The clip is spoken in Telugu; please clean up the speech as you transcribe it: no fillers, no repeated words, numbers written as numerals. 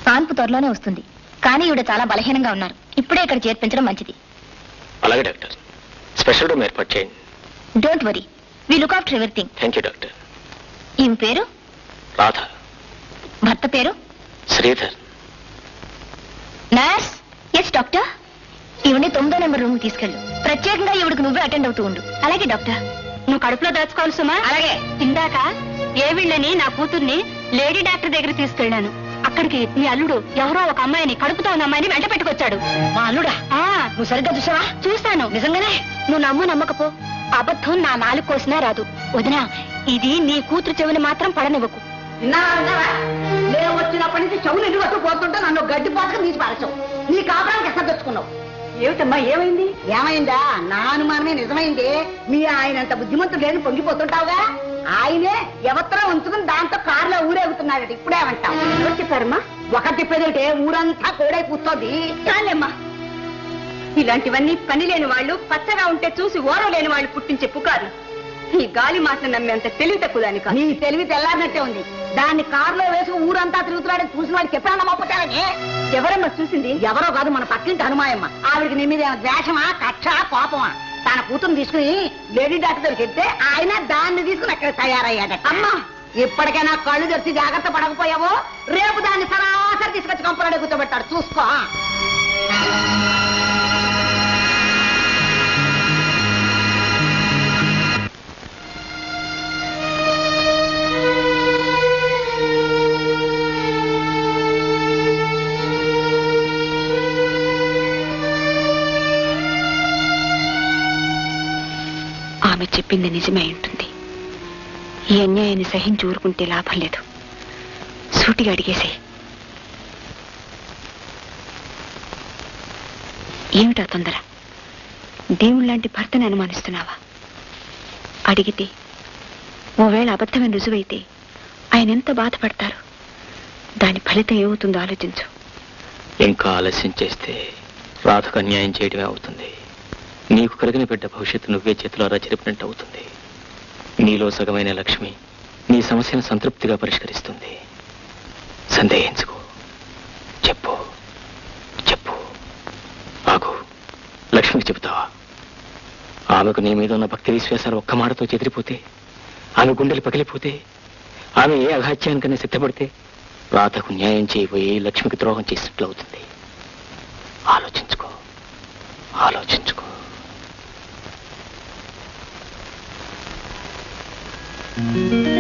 కాన్పు త్వరలోనే వస్తుంది. కానీ ఈవిడ చాలా బలహీనంగా ఉన్నారు. ఇప్పుడే ఇక్కడ చేర్పించడం మంచిది. అలాగే డాక్టర్. స్పెషల్ రూమ్ ఏర్పాటు చేయండి. Don't worry, we look after everything. Thank you doctor. ఈమె పేరు రాధ. భర్త పేరు శ్రీధర్. నర్స్. Yes doctor. ఈవిని 9వ నెంబర్ రూమ్ తీసుకెళ్ళు. ప్రత్యేకంగా ఈవిడికి నువ్వే అటెండ్ అవుతూ ఉండు. అలాగే డాక్టర్. నువ్వు కడుపులో దాచుకోవాలి సుమా. అలాగే. ఇందాక ఏ వీళ్ళని నా కూతుర్ని లేడీ డాక్టర్ దగ్గర తీసుకెళ్లాను. అక్కడికి నీ అల్లుడు ఎవరో ఒక అమ్మాయిని, కడుపుతో ఉన్న అమ్మాయిని వెంట పెట్టుకొచ్చాడు. మా అల్లుడా? నువ్వు సరిగ్గా చూసావా? చూశాను. నిజంగానే? నువ్వు నమ్ము నమ్మకపో, అబద్ధం నా నాలుగు కోసినా రాదు. వదినా, ఇది నీ కూతురు చెవిని మాత్రం పడనివ్వకు. నేను వచ్చినప్పటి నుంచి చెవులు ఎన్ని పోతుంటే నన్ను గడ్డి పోతక తీసి పారచావు. నీ కాపురానికి ఎక్కడ తెచ్చుకున్నావు? ఏమిటమ్మా, ఏమైంది? ఏమైందా? నా అనుమానమే నిజమైంది. మీ ఆయన అంత బుద్ధిమంతుడు లేని పొంగిపోతుంటావుగా. ఆయనే ఎవత్రా ఉంచుకుని దాంతో కారులో ఊరేగుతున్నాడట. ఇప్పుడేమంటావు? ఎవరు చెప్పారమ్మా? ఒకటి చెప్పేదంటే ఊరంతా కోడై కూర్చోది. చాలేమ్మా, ఇలాంటివన్నీ పని లేని వాళ్ళు, పచ్చగా ఉంటే చూసి ఓరం లేని వాళ్ళు పుట్టించే పుకారు. ఈ గాలి మాటలు నమ్మేంత తెలివి తక్కువదాని కాదు. నీ తెలివి తెల్లారినట్టే ఉంది. దాన్ని కారులో వేసి ఊరంతా తిరుగుతున్నాడని చూసిన వాడికి చెప్పాను నమ్మపోతానని. ఎవరమ్మా చూసింది? ఎవరో కాదు, మన పక్కింటి హనుమాయమ్మ. ఆవిడికి నీ మీద ద్వేషమా, కక్ష, కోపమా? తన కూతురు తీసుకుని లేడీ డాక్టర్ దగ్గరికి వెళ్తే ఆయన దాన్ని తీసుకుని అక్కడ తయారయ్యాడ. అమ్మా, ఇప్పటికైనా కళ్ళు తెరిచి జాగ్రత్త పడకపోయావో రేపు దాన్ని సరాసరి తీసుకొచ్చి కంపరాడే కూర్చోబెట్టాడు. చూసుకో. ఆమె చెప్పింది నిజమే ఉంటుంది. ఈ అన్యాయాన్ని సహించి ఊరుకుంటే లాభం లేదు. సూటిగా అడిగేసే. ఏమిటా తొందర? దేవుడు లాంటి భర్తని అనుమానిస్తున్నావా? అడిగితే ఓవేళ అబద్ధమని రుజువైతే ఆయన ఎంత బాధపడతారు. దాని ఫలితం ఏమవుతుందో ఆలోచించు. ఇంకా ఆలస్యం చేస్తే రాధకు అన్యాయం చేయడమే అవుతుంది. నీకు కలిగిన బిడ్డ భవిష్యత్తు నువ్వే చేతులారా చెరిపినట్టు అవుతుంది. నీలో సగమైన లక్ష్మి నీ సమస్యను సంతృప్తిగా పరిష్కరిస్తుంది. సందేహించుకో. చెప్పు చెప్పు. ఆగు. లక్ష్మికి చెబుతావా? ఆమెకు నీ మీద ఉన్న భక్తి విశ్వాసాలు ఒక్క మాటతో చెదిరిపోతే, ఆమె గుండెలు పగిలిపోతే, ఆమె ఏ అఘాత్యానికన్నా సిద్ధపడితే రాధకు న్యాయం చేయబోయి లక్ష్మికి ద్రోహం చేసినట్లు అవుతుంది. ఆలోచించుకో. ఆలోచించుకో. Mm-hmm.